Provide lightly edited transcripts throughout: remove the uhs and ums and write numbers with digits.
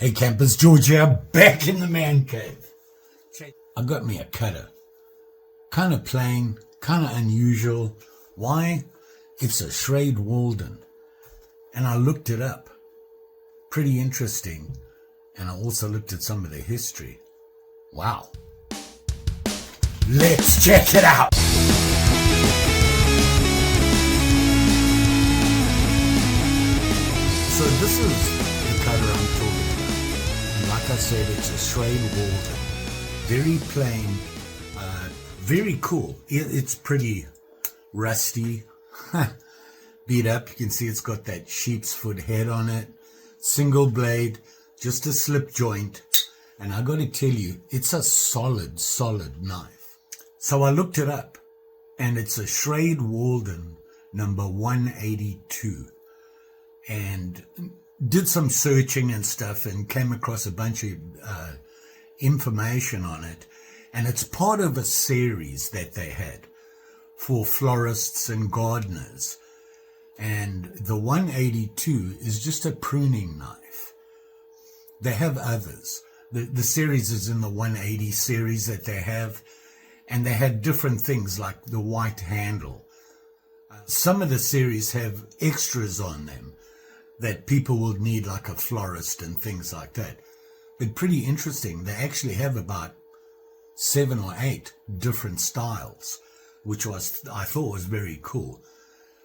Hey campers, George here, back in the man cave. I got me a cutter. Kind of plain, kind of unusual. Why? It's a Schrade Walden. And I looked it up. Pretty interesting. And I also looked at some of the history. Wow. Let's check it out. So this is the cutter I'm talking about. And like I said, it's a Schrade Walden. Very plain, very cool. It's pretty rusty, beat up. You can see it's got that sheep's foot head on it. Single blade, just a slip joint. And I got to tell you, it's a solid knife. So I looked it up, and it's a Schrade Walden number 182. And did some searching and stuff and came across a bunch of information on it. And it's part of a series that they had for florists and gardeners. And the 182 is just a pruning knife. They have others. The series is in the 180 series that they have. And they had different things like the white handle. Some of the series have extras on them that people will need, like a florist and things like that. But pretty interesting. They actually have about 7 or 8 different styles, which I thought was very cool.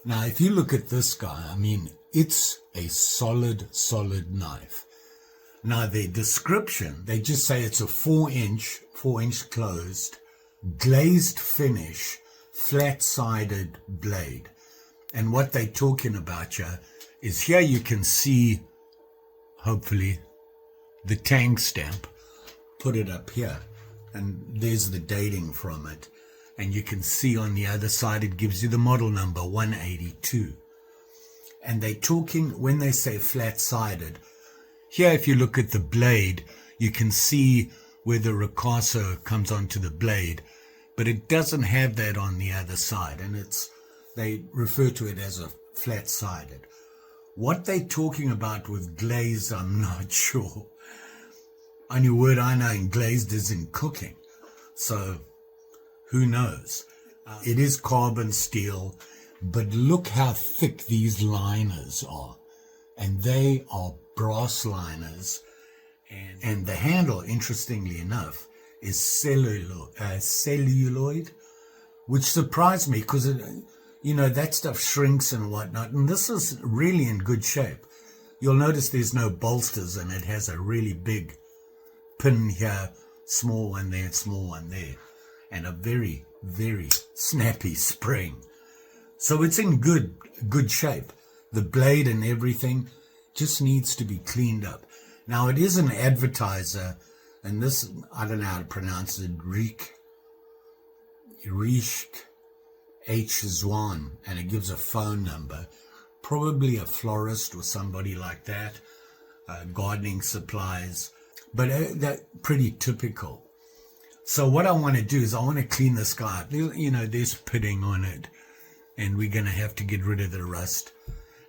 Now, if you look at this guy, I mean, it's a solid knife. Now, their description, they just say it's a 4-inch closed, glazed finish, flat-sided blade. And what they're talking about here is here you can see, hopefully, the tang stamp. Put it up here, and there's the dating from it. And you can see on the other side it gives you the model number 182. And they're talking, when they say flat-sided, here if you look at the blade, you can see where the ricasso comes onto the blade, but it doesn't have that on the other side, and they refer to it as a flat-sided. What they're talking about with glazed, I'm not sure. Only word I know in glazed is in cooking. So, who knows? It is carbon steel, but look how thick these liners are. And they are brass liners. And the handle, interestingly enough, is celluloid, which surprised me because that stuff shrinks and whatnot. And this is really in good shape. You'll notice there's no bolsters, and it has a really big pin here, small one there, small one there, and a very, very snappy spring. So it's in good shape. The blade and everything just needs to be cleaned up. Now, it is an advertiser, and this, I don't know how to pronounce it, Riek H. Zwan, and it gives a phone number, probably a florist or somebody like that, gardening supplies, but that's pretty typical. So what I want to do is I want to clean this guy up. There's pitting on it, and we're going to have to get rid of the rust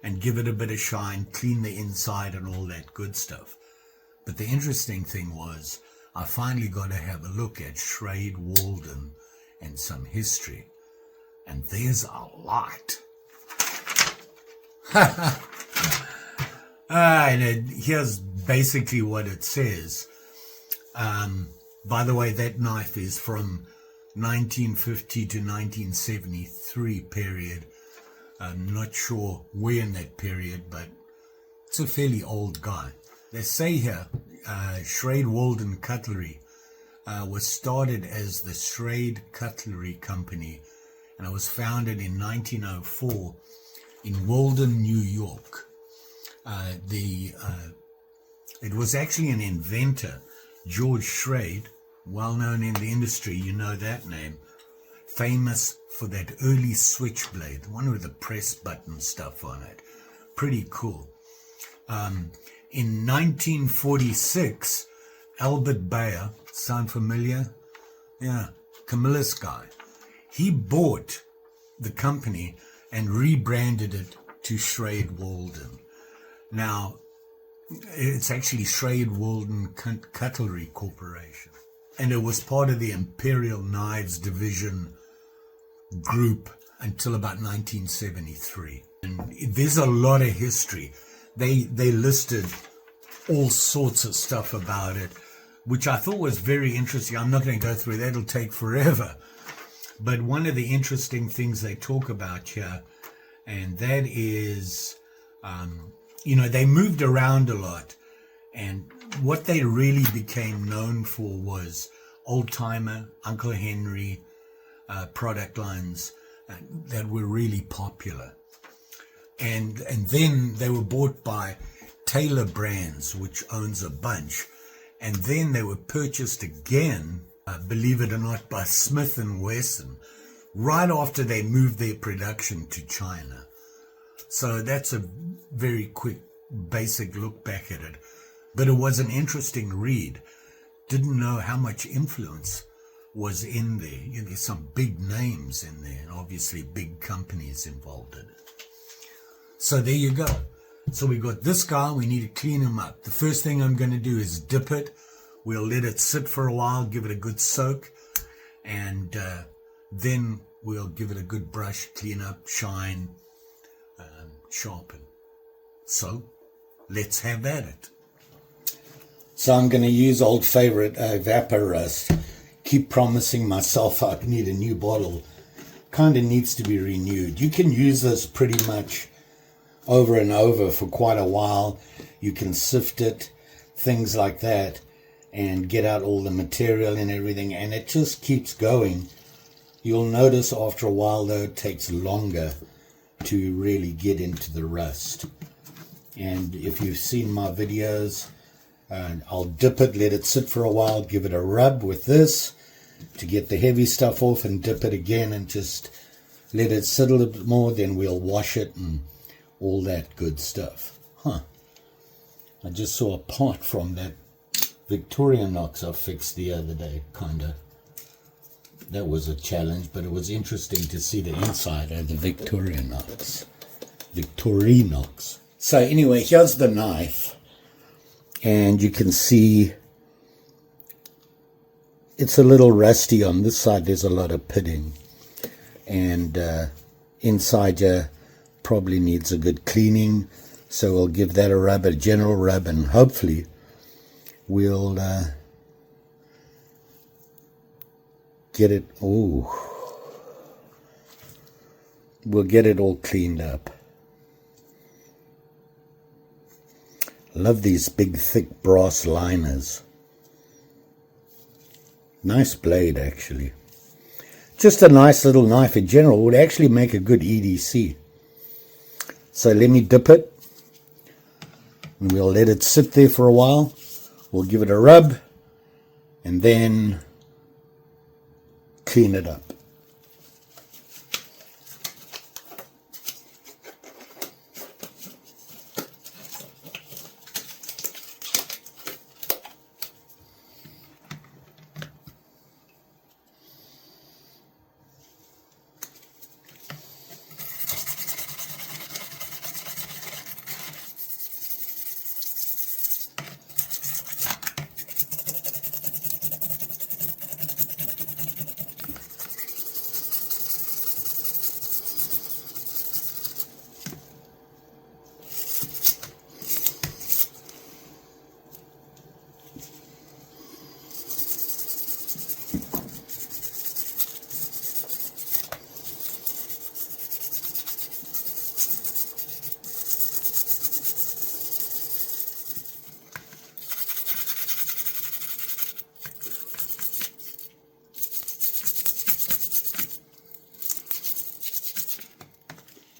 and give it a bit of shine, clean the inside and all that good stuff. But the interesting thing was, I finally got to have a look at Schrade Walden and some history. And there's a lot. And here's basically what it says. By the way, that knife is from 1950 to 1973 period. I'm not sure where in that period, but it's a fairly old guy. They say here, Schrade Walden Cutlery was started as the Shrade Cutlery Company, and it was founded in 1904 in Walden, New York. It was actually an inventor, George Shrade, well known in the industry, you know that name, famous for that early switchblade, the one with the press button stuff on it. Pretty cool. In 1946, Albert Bayer, sound familiar? Yeah, Camillus guy. He bought the company and rebranded it to Schrade Walden. Now, It's actually Schrade Walden Cutlery Corporation. And it was part of the Imperial Knives Division group until about 1973. And there's a lot of history. They listed all sorts of stuff about it, which I thought was very interesting. I'm not going to go through that. It'll take forever. But one of the interesting things they talk about here, and that is, they moved around a lot. And what they really became known for was old-timer, Uncle Henry product lines that were really popular. And then they were bought by Taylor Brands, which owns a bunch. And then they were purchased again, believe it or not, by Smith & Wesson, right after they moved their production to China. So that's a very quick, basic look back at it. But it was an interesting read. Didn't know how much influence was in there. There's some big names in there, and obviously big companies involved in it. So there you go. So we got this guy, we need to clean him up. The first thing I'm going to do is dip it. We'll let it sit for a while, give it a good soak, and then we'll give it a good brush, clean up, shine, sharpen. So let's have at it. So I'm going to use old favorite Vapor Rust. Keep promising myself I need a new bottle. Kind of needs to be renewed. You can use this pretty much over and over for quite a while. You can sift it, things like that, and get out all the material and everything, and it just keeps going. You'll notice after a while though it takes longer to really get into the rust. And if you've seen my videos, I'll dip it, let it sit for a while, give it a rub with this to get the heavy stuff off, and dip it again and just let it sit a little bit more. Then we'll wash it and all that good stuff. I just saw a part from that Victorinox I fixed the other day, that was a challenge, but it was interesting to see the inside of the Victorinox. So anyway, here's the knife, and you can see it's a little rusty on this side. There's a lot of pitting, and inside here probably needs a good cleaning, so we'll give that a rub, a general rub, and hopefully we'll get it, we'll get it all cleaned up. Love these big thick brass liners. Nice blade actually. Just a nice little knife in general. Would actually make a good EDC. So let me dip it, and we'll let it sit there for a while. We'll give it a rub, and then clean it up.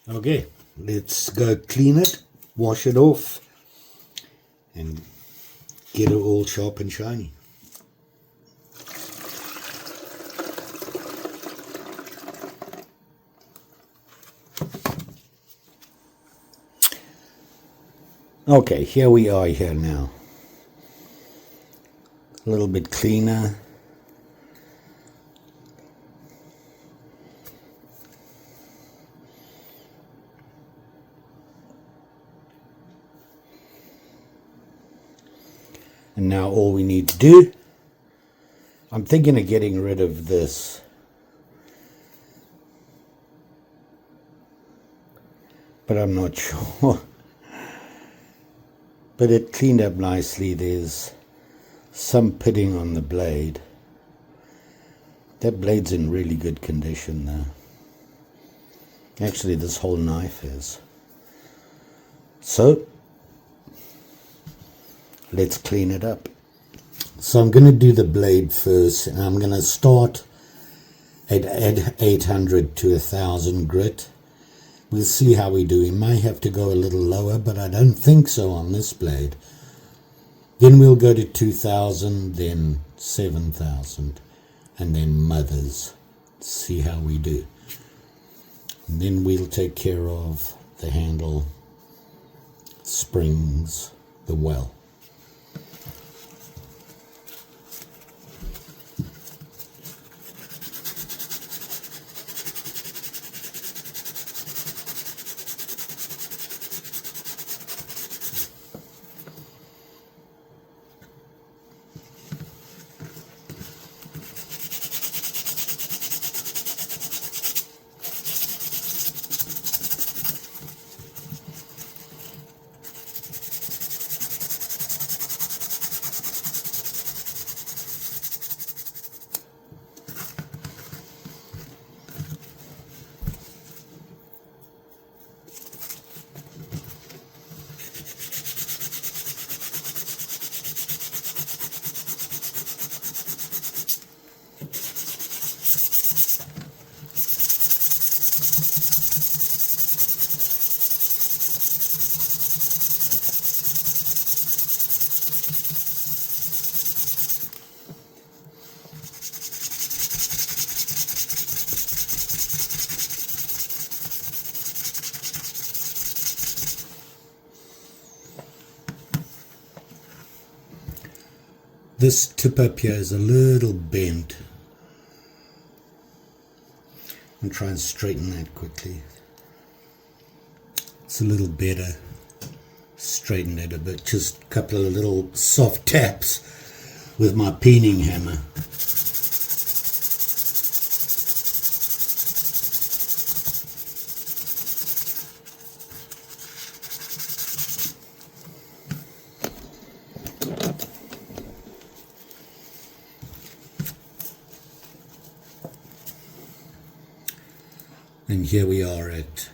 Okay, let's go clean it, wash it off, and get it all sharp and shiny. Okay, here we are here now. A little bit cleaner. And now all we need to do, I'm thinking of getting rid of this. But I'm not sure. But it cleaned up nicely. There's some pitting on the blade. That blade's in really good condition though. Actually, this whole knife is. So, let's clean it up. So I'm going to do the blade first, and I'm going to start at 800 to 1000 grit. We'll see how we do. We may have to go a little lower, but I don't think so on this blade. Then we'll go to 2000, then 7000, and then mothers. See how we do. And then we'll take care of the handle, springs, the well. This tip up here is a little bent. I'll try and straighten that quickly. It's a little better. Straighten it a bit. Just a couple of little soft taps with my peening hammer. And here we are at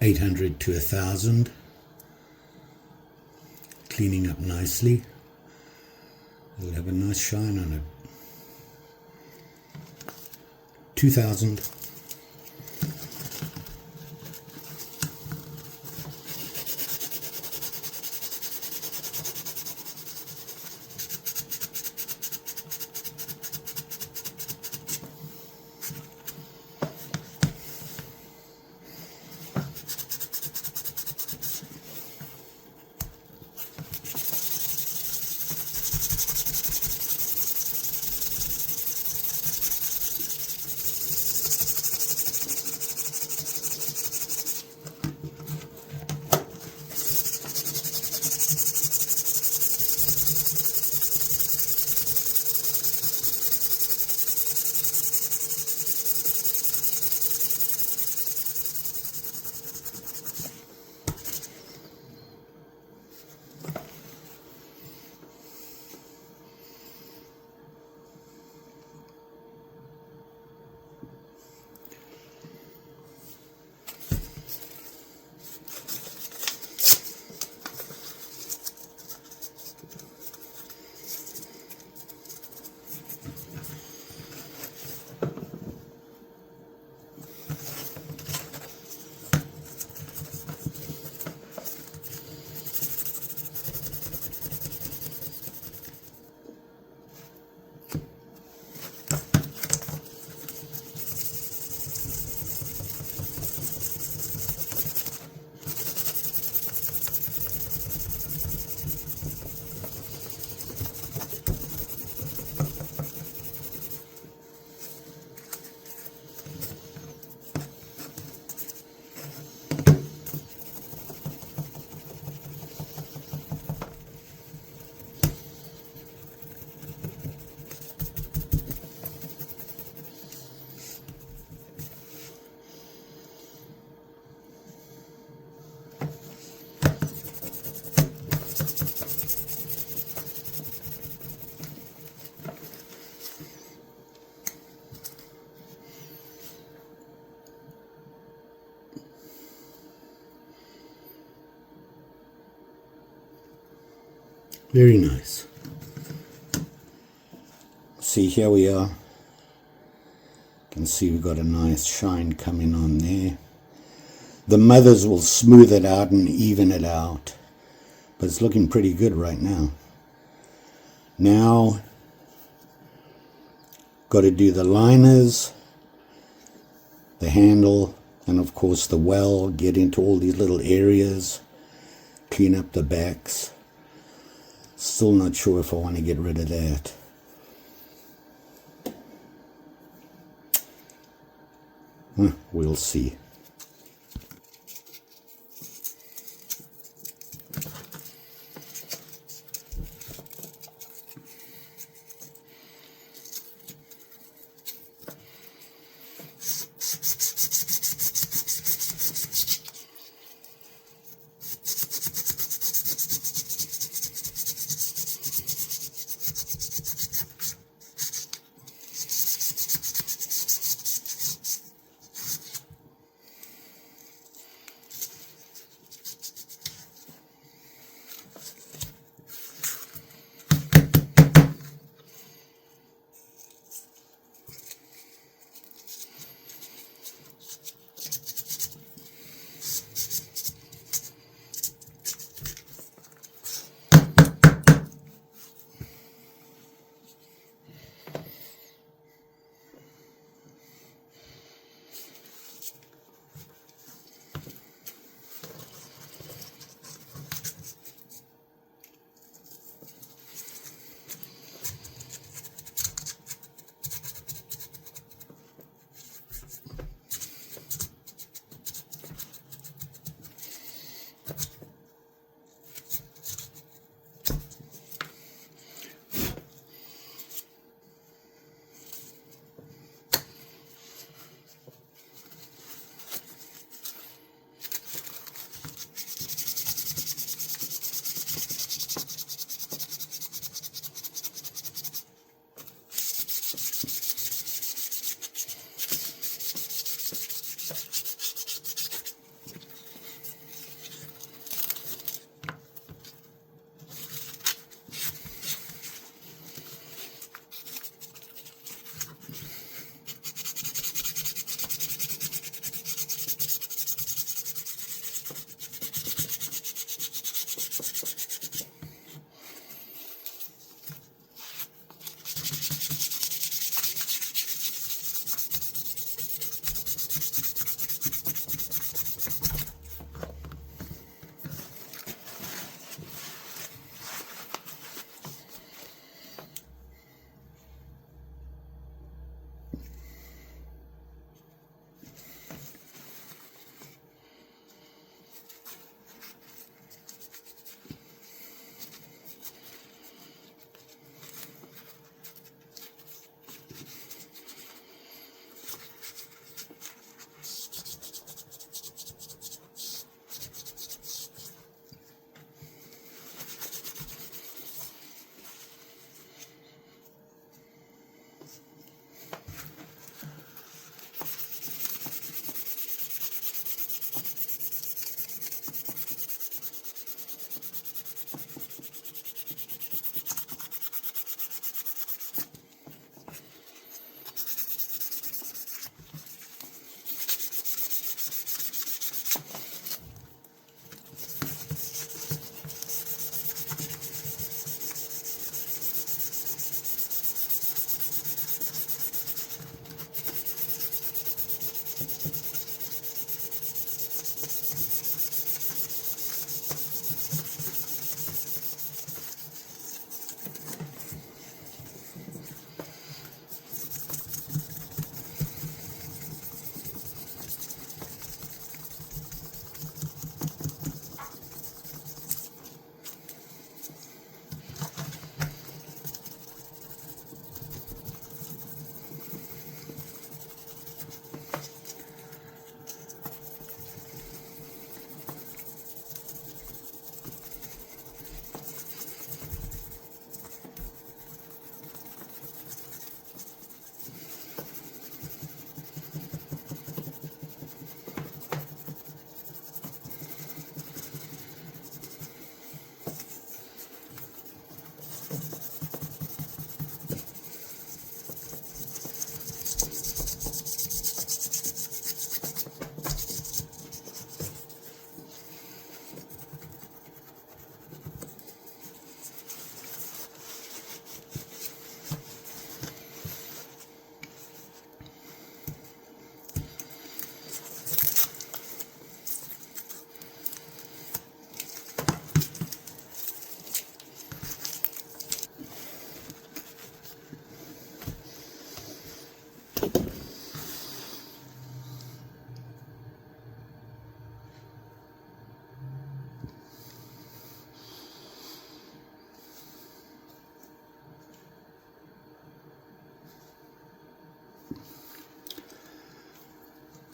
800 to 1000, cleaning up nicely. It'll have a nice shine on it. 2000. Very nice. See, here we are. You can see we've got a nice shine coming on there. The mothers will smooth it out and even it out. But it's looking pretty good right now. Now, got to do the liners, the handle, and of course the well, get into all these little areas, clean up the backs. Still not sure if I want to get rid of that. We'll see.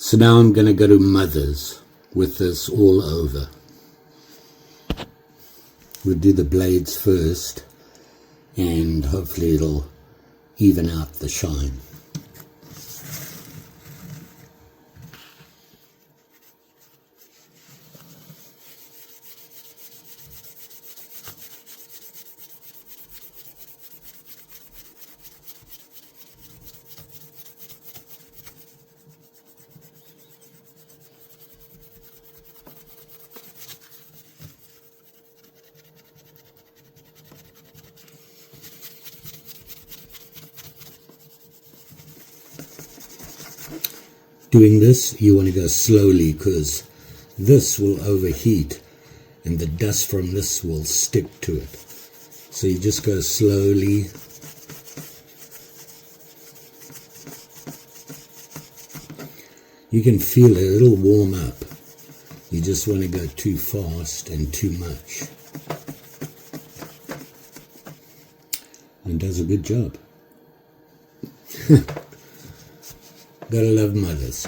So now I'm going to go to Mother's with this all over. We'll do the blades first, and hopefully it'll even out the shine. Doing this, you want to go slowly because this will overheat and the dust from this will stick to it. So you just go slowly. You can feel it, it'll warm up. You just want to go too fast and too much. And it does a good job. Gotta love Mothers.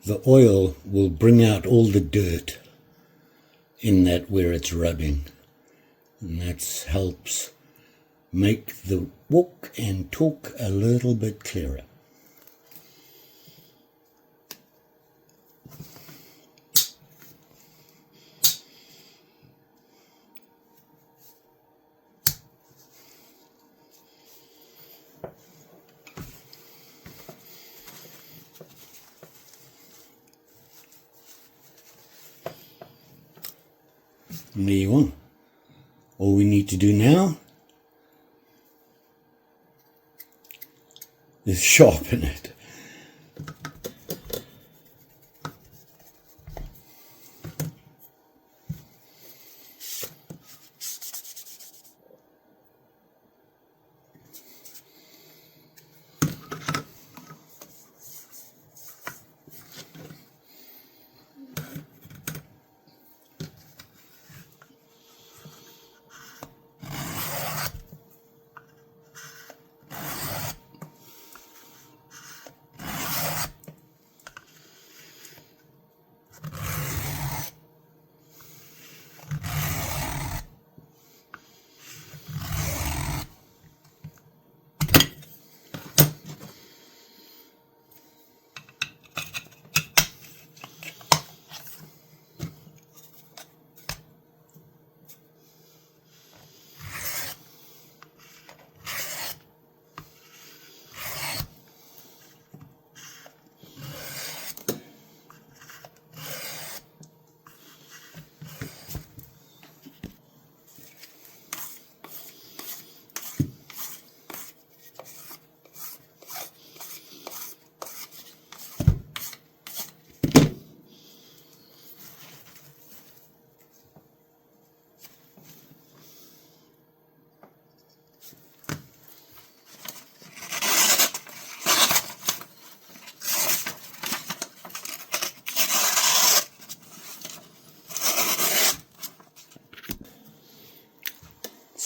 The oil will bring out all the dirt in that where it's rubbing, and that helps make the walk and talk a little bit clearer. And there you are. All we need to do now is sharpen it.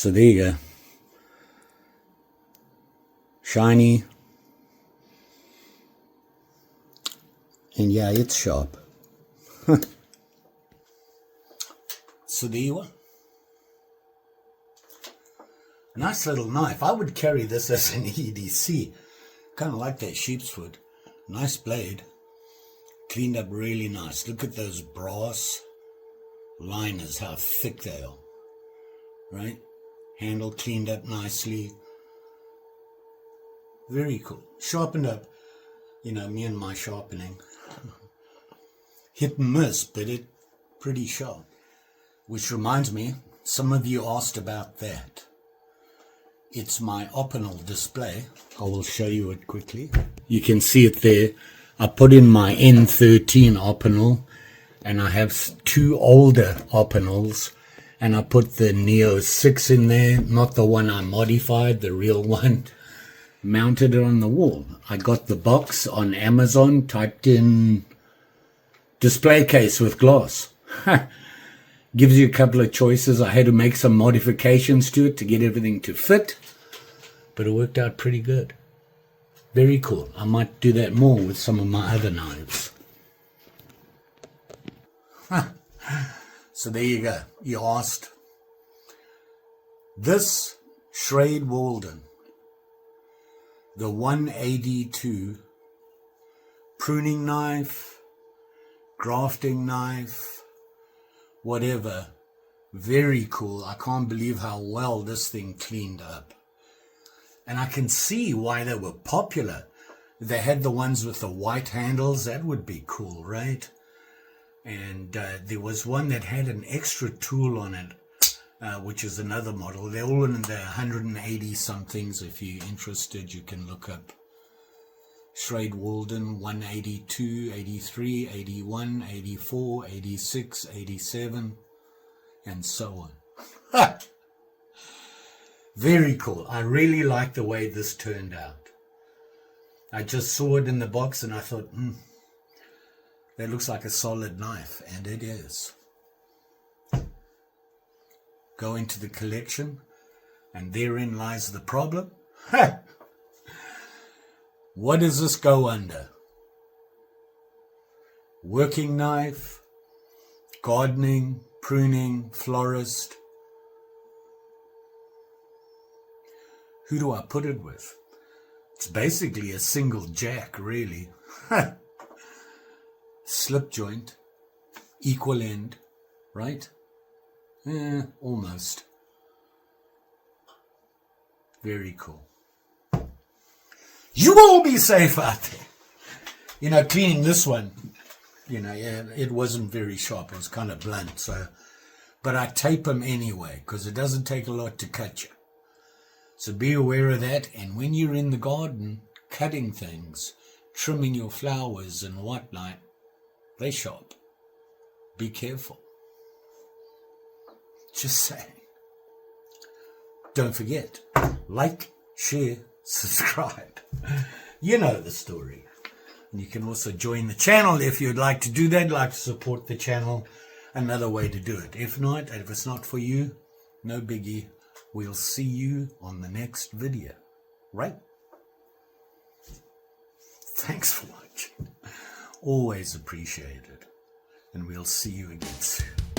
So there you go. Shiny. And yeah, it's sharp. So there you are. Nice little knife. I would carry this as an EDC. Kind of like that sheep's foot. Nice blade. Cleaned up really nice. Look at those brass liners, how thick they are. Right? Handle cleaned up nicely. Very cool. Sharpened up. You know, me and my sharpening. Hit and miss, but it pretty sharp. Which reminds me, some of you asked about that. It's my optional display. I will show you it quickly. You can see it there. I put in my N13 optional, and I have 2 older optionals, and I put the Neo 6 in there, not the one I modified, the real one. Mounted it on the wall. I got the box on Amazon, typed in display case with glass. Gives you a couple of choices. I had to make some modifications to it to get everything to fit, but it worked out pretty good. Very cool. I might do that more with some of my other knives. So there you go. You asked. This Schrade Walden, the 182 pruning knife, grafting knife, whatever. Very cool. I can't believe how well this thing cleaned up. And I can see why they were popular. They had the ones with the white handles. That would be cool, right? And there was one that had an extra tool on it, which is another model. They're all in the 180 somethings. If you're interested, you can look up Schrade Walden 182, 83, 81, 84, 86, 87, and so on. Very cool. I really like the way this turned out. I just saw it in the box and I thought, that looks like a solid knife, and it is. Go into the collection, and therein lies the problem. What does this go under? Working knife, gardening, pruning, florist. Who do I put it with? It's basically a single jack, really. Slip joint, equal end, right? Almost. Very cool. You all be safe out there. You know, cleaning this one, you know, yeah, it wasn't very sharp. It was kind of blunt. So, but I tape them anyway because it doesn't take a lot to cut you. So be aware of that. And when you're in the garden cutting things, trimming your flowers and whatnot, they sharp. Be careful. Just saying. Don't forget, like, share, subscribe. You know the story. And you can also join the channel if you'd like to do that, like to support the channel. Another way to do it. If not, if it's not for you, no biggie. We'll see you on the next video. Right? Thanks for watching. Always appreciated. And we'll see you again soon.